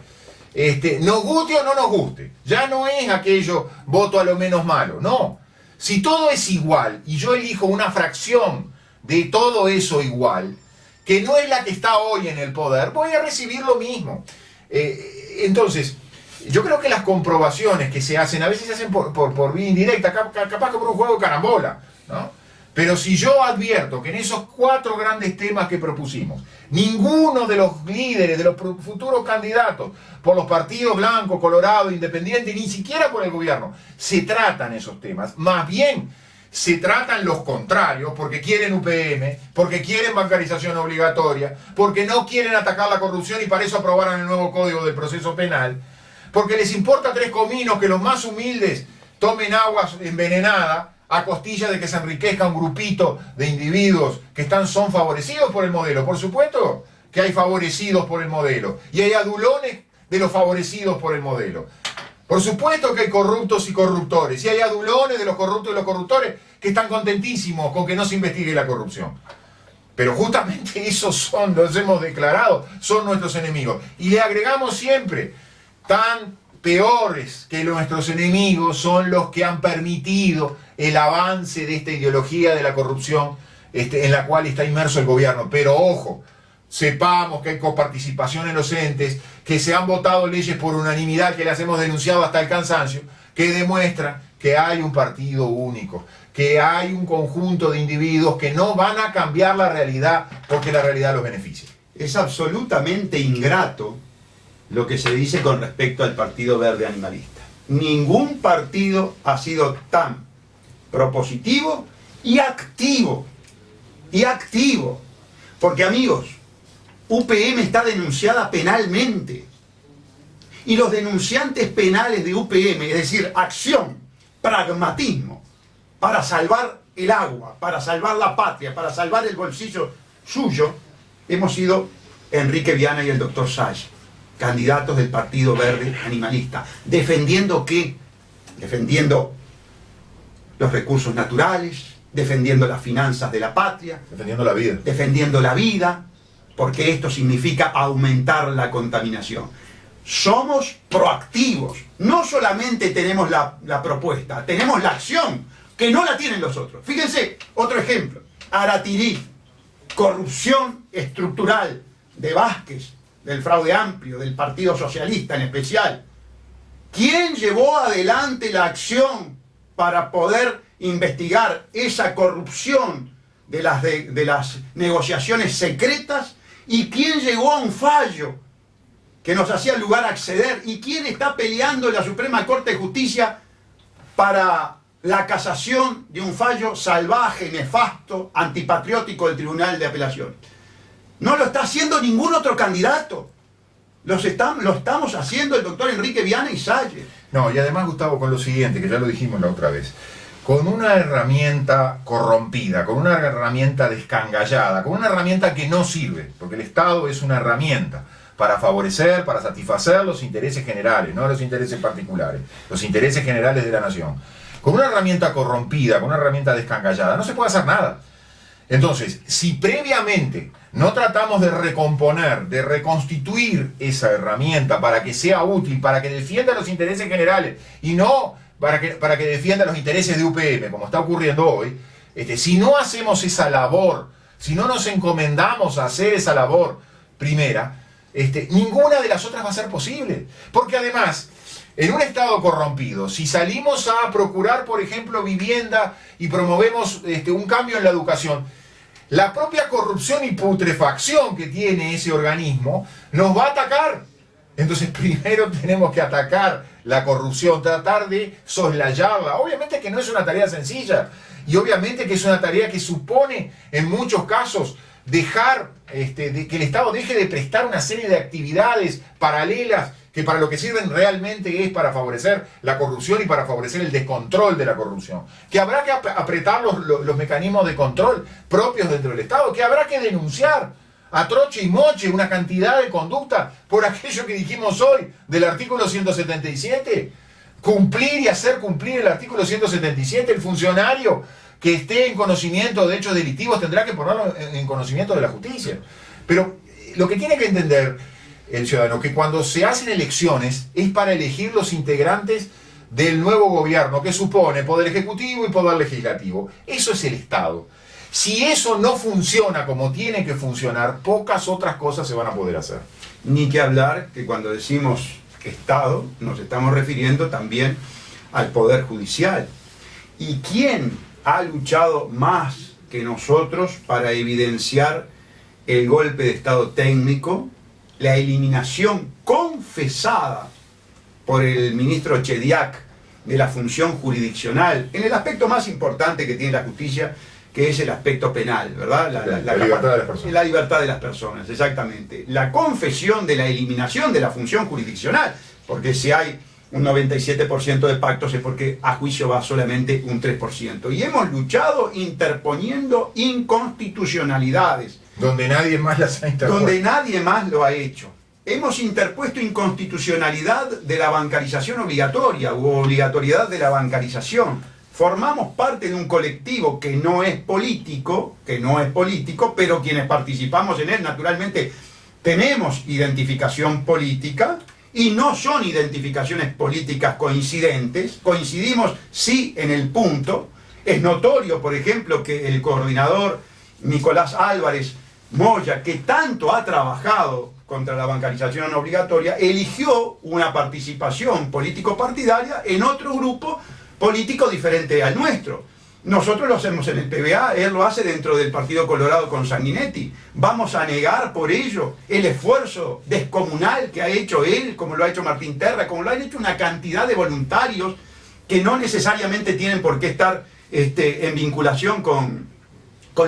Nos guste o no nos guste. Ya no es aquello voto a lo menos malo. No. Si todo es igual y yo elijo una fracción de todo eso igual, que no es la que está hoy en el poder, voy a recibir lo mismo. Entonces, yo creo que las comprobaciones que se hacen, a veces se hacen por vía indirecta, capaz que por un juego de carambola, ¿no? Pero si yo advierto que en esos 4 grandes temas que propusimos, ninguno de los líderes, de los futuros candidatos, por los partidos blanco, colorado, independiente, ni siquiera por el gobierno, se tratan esos temas, más bien se tratan los contrarios, porque quieren UPM, porque quieren bancarización obligatoria, porque no quieren atacar la corrupción y para eso aprobaron el nuevo Código del Proceso Penal, porque les importa 3 cominos que los más humildes tomen agua envenenada, a costilla de que se enriquezca un grupito de individuos que son favorecidos por el modelo. Por supuesto que hay favorecidos por el modelo y hay adulones de los favorecidos por el modelo. Por supuesto que hay corruptos y corruptores y hay adulones de los corruptos y los corruptores que están contentísimos con que no se investigue la corrupción. Pero justamente esos los hemos declarado, son nuestros enemigos. Y le agregamos siempre, tan peores que nuestros enemigos son los que han permitido el avance de esta ideología de la corrupción en la cual está inmerso el gobierno. Pero ojo, sepamos que hay coparticipación en los entes, que se han votado leyes por unanimidad, que las hemos denunciado hasta el cansancio, que demuestran que hay un partido único, que hay un conjunto de individuos que no van a cambiar la realidad porque la realidad los beneficia. Es absolutamente ingrato lo que se dice con respecto al Partido Verde Animalista. Ningún partido ha sido tan propositivo y activo. Porque, amigos, UPM está denunciada penalmente. Y los denunciantes penales de UPM, es decir, acción, pragmatismo, para salvar el agua, para salvar la patria, para salvar el bolsillo suyo, hemos sido Enrique Viana y el doctor Sáez, candidatos del Partido Verde Animalista. ¿Defendiendo qué? Defendiendo los recursos naturales, defendiendo las finanzas de la patria, defendiendo la vida. Defendiendo la vida, porque esto significa aumentar la contaminación. Somos proactivos, no solamente tenemos la propuesta, tenemos la acción, que no la tienen los otros. Fíjense, otro ejemplo, Aratirí, corrupción estructural de Vázquez, del Fraude Amplio, del Partido Socialista en especial. ¿Quién llevó adelante la acción para poder investigar esa corrupción de las negociaciones secretas? ¿Y quién llegó a un fallo que nos hacía lugar a acceder? ¿Y quién está peleando en la Suprema Corte de Justicia para la casación de un fallo salvaje, nefasto, antipatriótico del Tribunal de Apelaciones? No lo está haciendo ningún otro candidato. Lo estamos haciendo el doctor Enrique Viana y Sáez. No, y además, Gustavo, con lo siguiente, que ya lo dijimos la otra vez, con una herramienta corrompida, con una herramienta descangallada, con una herramienta que no sirve, porque el Estado es una herramienta para favorecer, para satisfacer los intereses generales, no los intereses particulares, los intereses generales de la nación. Con una herramienta corrompida, con una herramienta descangallada, no se puede hacer nada. Entonces, si previamente no tratamos de recomponer, de reconstituir esa herramienta para que sea útil, para que defienda los intereses generales y no para que defienda los intereses de UPM, como está ocurriendo hoy, si no hacemos esa labor, si no nos encomendamos a hacer esa labor primera, ninguna de las otras va a ser posible. Porque además, en un Estado corrompido, si salimos a procurar, por ejemplo, vivienda y promovemos un cambio en la educación, la propia corrupción y putrefacción que tiene ese organismo nos va a atacar. Entonces primero tenemos que atacar la corrupción, tratar de soslayarla. Obviamente que no es una tarea sencilla y obviamente que es una tarea que supone en muchos casos dejar que el Estado deje de prestar una serie de actividades paralelas que para lo que sirven realmente es para favorecer la corrupción y para favorecer el descontrol de la corrupción. Que habrá que apretar los mecanismos de control propios dentro del Estado, que habrá que denunciar a troche y moche una cantidad de conducta por aquello que dijimos hoy del artículo 177. Cumplir y hacer cumplir el artículo 177, el funcionario que esté en conocimiento de hechos delictivos tendrá que ponerlo en conocimiento de la justicia. Pero lo que tiene que entender el ciudadano, que cuando se hacen elecciones es para elegir los integrantes del nuevo gobierno, que supone poder ejecutivo y poder legislativo. Eso es el Estado. Si eso no funciona como tiene que funcionar, pocas otras cosas se van a poder hacer. Ni que hablar que cuando decimos Estado, nos estamos refiriendo también al Poder Judicial. ¿Y quién ha luchado más que nosotros para evidenciar el golpe de Estado técnico, la eliminación confesada por el ministro Chediak de la función jurisdiccional, en el aspecto más importante que tiene la justicia, que es el aspecto penal, ¿verdad? La libertad de las personas. La libertad de las personas, exactamente. La confesión de la eliminación de la función jurisdiccional, porque si hay un 97% de pactos es porque a juicio va solamente un 3%. Y hemos luchado interponiendo inconstitucionalidades. Donde nadie más las ha interpuesto. Donde nadie más lo ha hecho. Hemos interpuesto inconstitucionalidad de la bancarización obligatoria u obligatoriedad de la bancarización. Formamos parte de un colectivo que no es político, pero quienes participamos en él naturalmente tenemos identificación política y no son identificaciones políticas coincidentes. Coincidimos sí en el punto. Es notorio, por ejemplo, que el coordinador Nicolás Álvarez Moya, que tanto ha trabajado contra la bancarización obligatoria, eligió una participación político-partidaria en otro grupo político diferente al nuestro. Nosotros lo hacemos en el PBA, él lo hace dentro del Partido Colorado con Sanguinetti. ¿Vamos a negar por ello el esfuerzo descomunal que ha hecho él, como lo ha hecho Martín Terra, como lo han hecho una cantidad de voluntarios que no necesariamente tienen por qué estar en vinculación con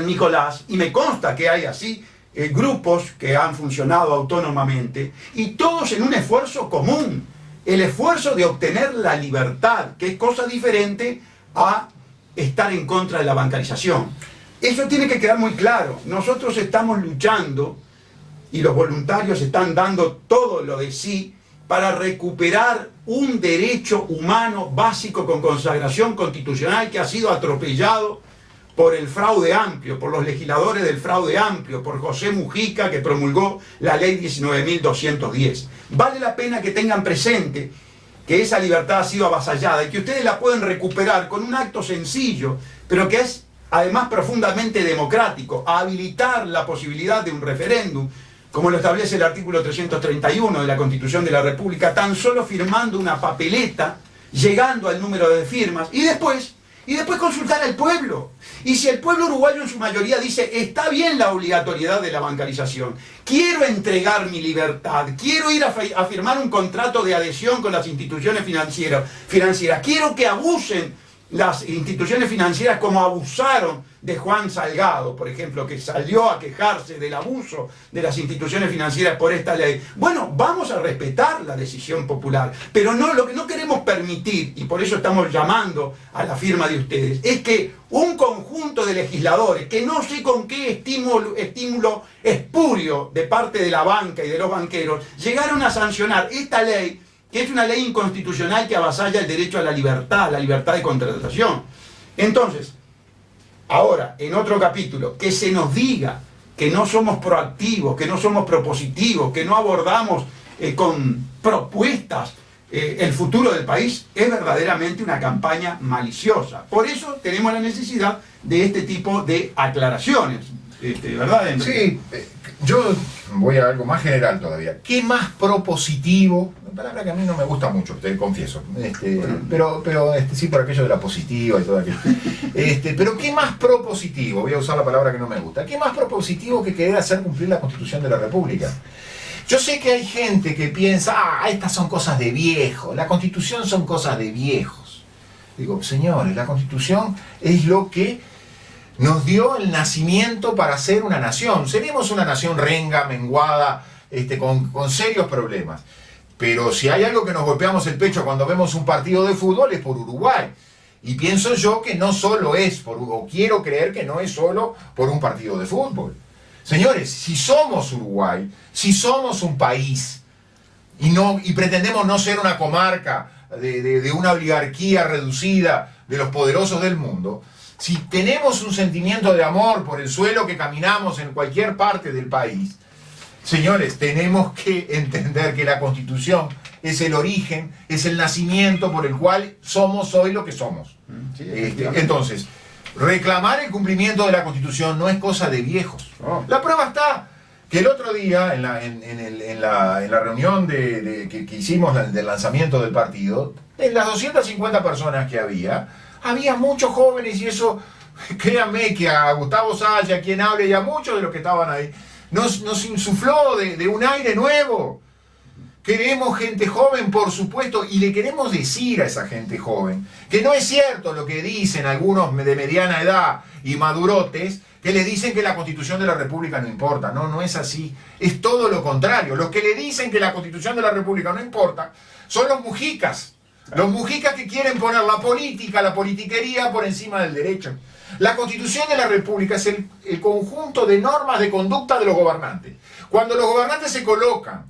Nicolás? Y me consta que hay así grupos que han funcionado autónomamente y todos en un esfuerzo común, el esfuerzo de obtener la libertad, que es cosa diferente a estar en contra de la bancarización. Eso tiene que quedar muy claro. Nosotros estamos luchando y los voluntarios están dando todo lo de sí para recuperar un derecho humano básico con consagración constitucional que ha sido atropellado por el fraude amplio, por los legisladores del fraude amplio, por José Mujica, que promulgó la ley 19.210. Vale la pena que tengan presente que esa libertad ha sido avasallada y que ustedes la pueden recuperar con un acto sencillo, pero que es además profundamente democrático, habilitar la posibilidad de un referéndum, como lo establece el artículo 331 de la Constitución de la República, tan solo firmando una papeleta, llegando al número de firmas, y después consultar al pueblo. Y si el pueblo uruguayo en su mayoría dice, está bien la obligatoriedad de la bancarización, quiero entregar mi libertad, quiero ir a firmar un contrato de adhesión con las instituciones financieras, quiero que abusen las instituciones financieras como abusaron de Juan Salgado, por ejemplo, que salió a quejarse del abuso de las instituciones financieras por esta ley. Bueno, vamos a respetar la decisión popular, pero no, lo que no queremos permitir, y por eso estamos llamando a la firma de ustedes, es que un conjunto de legisladores, que no sé con qué estímulo espurio de parte de la banca y de los banqueros, llegaron a sancionar esta ley, que es una ley inconstitucional que avasalla el derecho a la libertad de contratación. Entonces, Ahora, en otro capítulo, que se nos diga que no somos proactivos, que no somos propositivos, que no abordamos con propuestas el futuro del país, es verdaderamente una campaña maliciosa. Por eso tenemos la necesidad de este tipo de aclaraciones, ¿verdad, Enrique? Sí, yo voy a algo más general todavía. ¿Qué más propositivo? Una palabra que a mí no me gusta mucho, te confieso. Pero sí, por aquello de la positiva y todo aquello. Pero ¿qué más propositivo? Voy a usar la palabra que no me gusta. ¿Qué más propositivo que querer hacer cumplir la Constitución de la República? Yo sé que hay gente que piensa, estas son cosas de viejos, la Constitución son cosas de viejos. Digo, señores, la Constitución es lo que nos dio el nacimiento para ser una nación. Seremos una nación renga, menguada, con serios problemas. Pero si hay algo que nos golpeamos el pecho cuando vemos un partido de fútbol es por Uruguay. Y pienso yo que no solo es o quiero creer que no es solo por un partido de fútbol. Señores, si somos Uruguay, si somos un país y pretendemos no ser una comarca de una oligarquía reducida de los poderosos del mundo, si tenemos un sentimiento de amor por el suelo que caminamos en cualquier parte del país, señores, tenemos que entender que la Constitución es el origen, es el nacimiento por el cual somos hoy lo que somos. Sí, entonces, reclamar el cumplimiento de la Constitución no es cosa de viejos. Oh. La prueba está que el otro día, en la reunión que hicimos del lanzamiento del partido, en las 250 personas que había muchos jóvenes, y eso, créanme que a Gustavo Saya, a quien hable, y a muchos de los que estaban ahí, nos insufló de un aire nuevo. Queremos gente joven, por supuesto, y le queremos decir a esa gente joven que no es cierto lo que dicen algunos de mediana edad y madurotes, que les dicen que la Constitución de la República no importa. No, no es así. Es todo lo contrario. Los que le dicen que la Constitución de la República no importa son los mujicas. Los mujicas que quieren poner la política, la politiquería por encima del derecho. La Constitución de la República es el conjunto de normas de conducta de los gobernantes. Cuando los gobernantes se colocan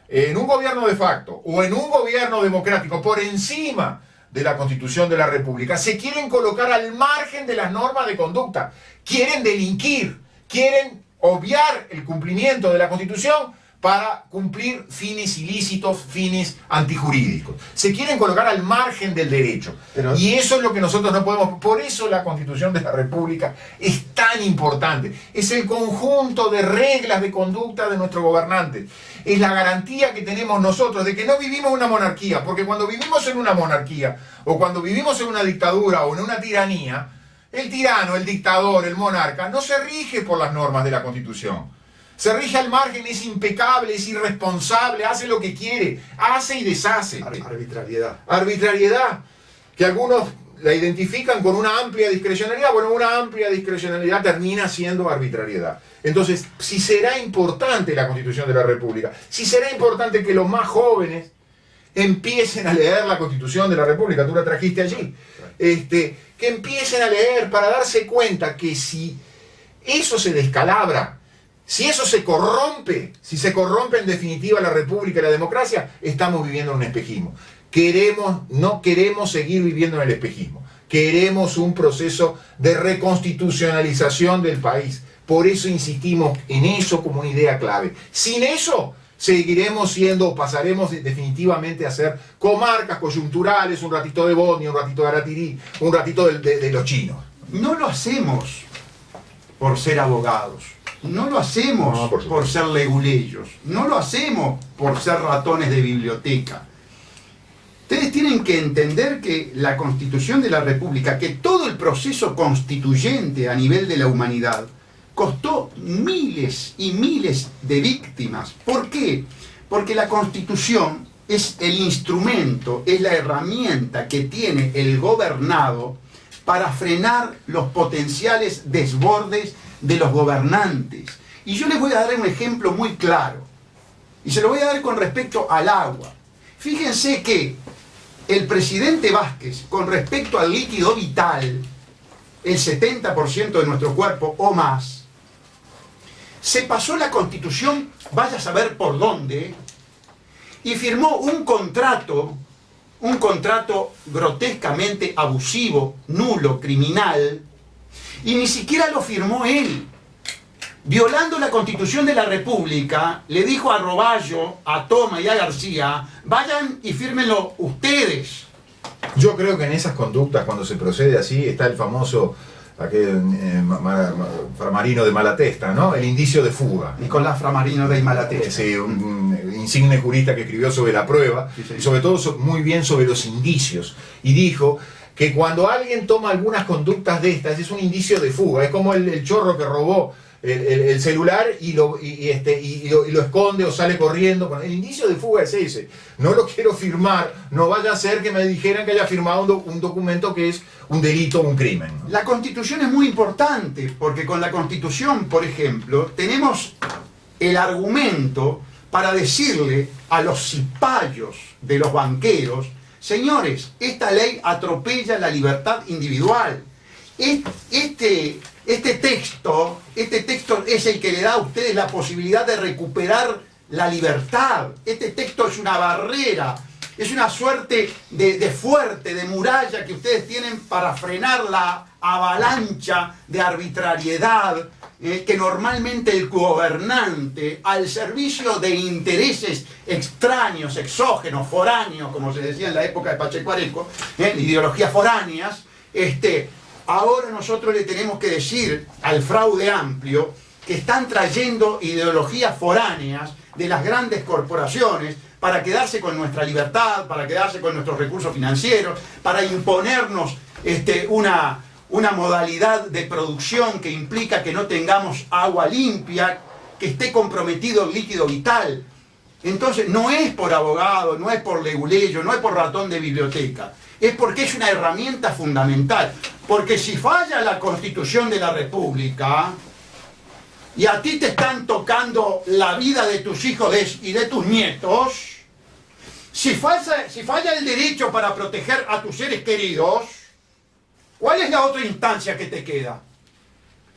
en un gobierno de facto o en un gobierno democrático por encima de la Constitución de la República, se quieren colocar al margen de las normas de conducta, quieren delinquir, quieren obviar el cumplimiento de la Constitución para cumplir fines ilícitos, fines antijurídicos. Se quieren colocar al margen del derecho. Y eso es lo que nosotros no podemos. Por eso la Constitución de la República es tan importante. Es el conjunto de reglas de conducta de nuestros gobernantes. Es la garantía que tenemos nosotros de que no vivimos en una monarquía. Porque cuando vivimos en una monarquía, o cuando vivimos en una dictadura o en una tiranía, el tirano, el dictador, el monarca, no se rige por las normas de la Constitución. Se rige al margen, es impecable, es irresponsable, hace lo que quiere, hace y deshace. Arbitrariedad. Arbitrariedad, que algunos la identifican con una amplia discrecionalidad. Bueno, una amplia discrecionalidad termina siendo arbitrariedad. Entonces, si será importante la Constitución de la República, si será importante que los más jóvenes empiecen a leer la Constitución de la República, tú la trajiste allí, que empiecen a leer para darse cuenta que si eso se descalabra, si eso se corrompe, si se corrompe en definitiva la República y la democracia, estamos viviendo en un espejismo. No queremos seguir viviendo en el espejismo. Queremos un proceso de reconstitucionalización del país. Por eso insistimos en eso como una idea clave. Sin eso, seguiremos siendo, pasaremos definitivamente a ser comarcas coyunturales, un ratito de Bosnia, un ratito de Aratirí, un ratito de los chinos. No lo hacemos por ser abogados. No lo hacemos por ser leguleyos, no lo hacemos por ser ratones de biblioteca. Ustedes tienen que entender que la Constitución de la República, que todo el proceso constituyente a nivel de la humanidad, costó miles y miles de víctimas. ¿Por qué? Porque la Constitución es el instrumento, es la herramienta que tiene el gobernado para frenar los potenciales desbordes de los gobernantes. Y yo les voy a dar un ejemplo muy claro. Y se lo voy a dar con respecto al agua. Fíjense que el presidente Vázquez, con respecto al líquido vital, el 70% de nuestro cuerpo o más, se pasó la Constitución, vaya a saber por dónde, y firmó un contrato grotescamente abusivo, nulo, criminal, Y ni siquiera lo firmó él. Violando la Constitución de la República, le dijo a Roballo, a Toma y a García, vayan y fírmenlo ustedes. Yo creo que en esas conductas, cuando se procede así, está el famoso aquel Framarino de Malatesta, ¿no? El indicio de fuga. Nicolás Framarino de Malatesta. Sí, un insigne jurista que escribió sobre la prueba, Sí, sí. y sobre todo muy bien sobre los indicios. Y dijo que cuando alguien toma algunas conductas de estas, es un indicio de fuga. Es como el chorro que robó el celular y lo esconde o sale corriendo. Bueno, el indicio de fuga es ese. No lo quiero firmar, no vaya a ser que me dijeran que haya firmado un documento que es un delito o un crimen, ¿no? La Constitución es muy importante, porque con la Constitución, por ejemplo, tenemos el argumento para decirle a los cipayos de los banqueros, señores, esta ley atropella la libertad individual. Este texto es el que le da a ustedes la posibilidad de recuperar la libertad. Este texto es una barrera, es una suerte de fuerte, de muralla que ustedes tienen para frenar la avalancha de arbitrariedad que normalmente el gobernante, al servicio de intereses extraños, exógenos, foráneos, como se decía en la época de Pacheco Areco, ideologías foráneas, ahora nosotros le tenemos que decir al fraude amplio que están trayendo ideologías foráneas de las grandes corporaciones para quedarse con nuestra libertad, para quedarse con nuestros recursos financieros, para imponernos una modalidad de producción que implica que no tengamos agua limpia, que esté comprometido el líquido vital. Entonces no es por abogado, no es por leguleyo, no es por ratón de biblioteca, es porque es una herramienta fundamental. Porque si falla la Constitución de la República y a ti te están tocando la vida de tus hijos y de tus nietos, si falla el derecho para proteger a tus seres queridos, ¿cuál es la otra instancia que te queda?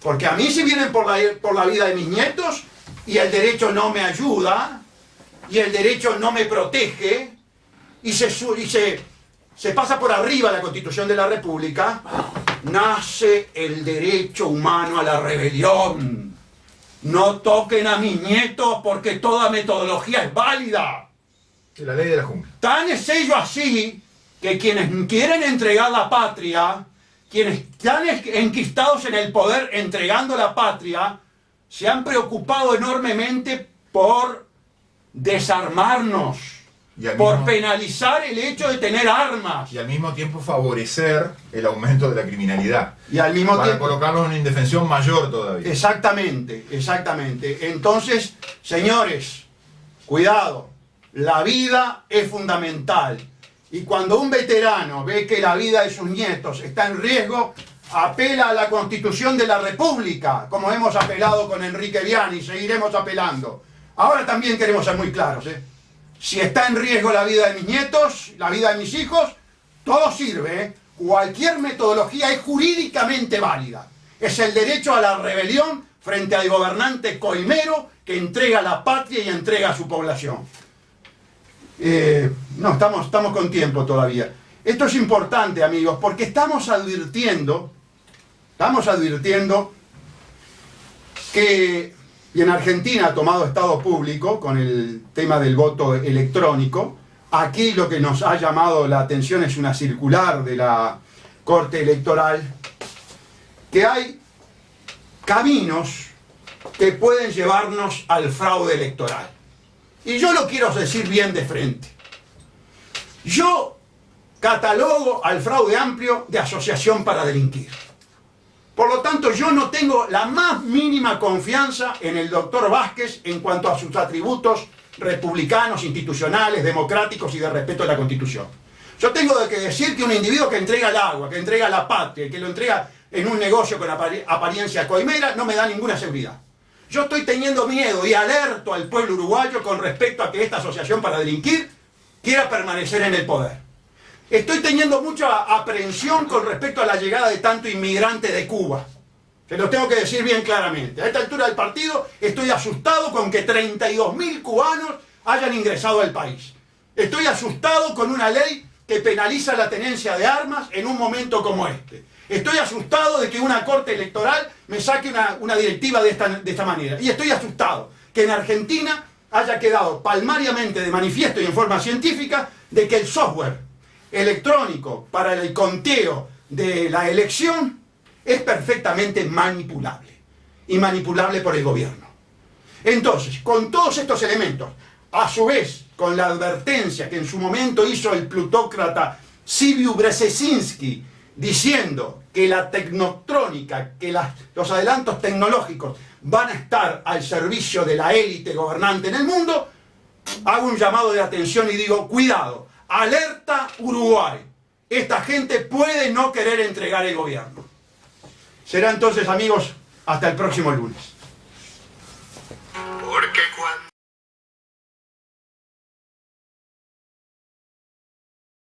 Porque a mí si vienen por la vida de mis nietos y el derecho no me ayuda y el derecho no me protege y se pasa por arriba la Constitución de la República, nace el derecho humano a la rebelión. No toquen a mis nietos porque toda metodología es válida. La ley de la jungla. Tan es ello así que quienes quieren entregar la patria, quienes están enquistados en el poder entregando la patria, se han preocupado enormemente por desarmarnos, por penalizar el hecho de tener armas. Y al mismo tiempo favorecer el aumento de la criminalidad. Y al mismo para tiempo colocarlos en una indefensión mayor todavía. Exactamente, exactamente. Entonces, señores, cuidado, la vida es fundamental. Y cuando un veterano ve que la vida de sus nietos está en riesgo, apela a la Constitución de la República, como hemos apelado con Enrique Viani y seguiremos apelando. Ahora también queremos ser muy claros, Si está en riesgo la vida de mis nietos, la vida de mis hijos, todo sirve, Cualquier metodología es jurídicamente válida. Es el derecho a la rebelión frente al gobernante coimero que entrega la patria y entrega a su población. No, estamos con tiempo todavía. Esto es importante, amigos, porque estamos advirtiendo que, y en Argentina ha tomado estado público con el tema del voto electrónico. Aquí lo que nos ha llamado la atención es una circular de la Corte Electoral, que hay caminos que pueden llevarnos al fraude electoral. Y yo lo quiero decir bien de frente. Yo catalogo al fraude amplio de asociación para delinquir. Por lo tanto, yo no tengo la más mínima confianza en el doctor Vázquez en cuanto a sus atributos republicanos, institucionales, democráticos y de respeto a la Constitución. Yo tengo que decir que un individuo que entrega el agua, que entrega la patria, que lo entrega en un negocio con apariencia coimera, no me da ninguna seguridad. Yo estoy teniendo miedo y alerto al pueblo uruguayo con respecto a que esta asociación para delinquir quiera permanecer en el poder. Estoy teniendo mucha aprehensión con respecto a la llegada de tanto inmigrante de Cuba. Se lo tengo que decir bien claramente. A esta altura del partido estoy asustado con que 32.000 cubanos hayan ingresado al país. Estoy asustado con una ley que penaliza la tenencia de armas en un momento como este. Estoy asustado de que una corte electoral me saque una directiva de esta manera. Y estoy asustado que en Argentina haya quedado palmariamente de manifiesto y en forma científica de que el software electrónico para el conteo de la elección es perfectamente manipulable. Y manipulable por el gobierno. Entonces, con todos estos elementos, a su vez, con la advertencia que en su momento hizo el plutócrata Sibiu Brzezinski, diciendo que la tecnotrónica, que los adelantos tecnológicos van a estar al servicio de la élite gobernante en el mundo, hago un llamado de atención y digo, cuidado, alerta Uruguay, esta gente puede no querer entregar el gobierno. Será entonces, amigos, hasta el próximo lunes. Porque cuando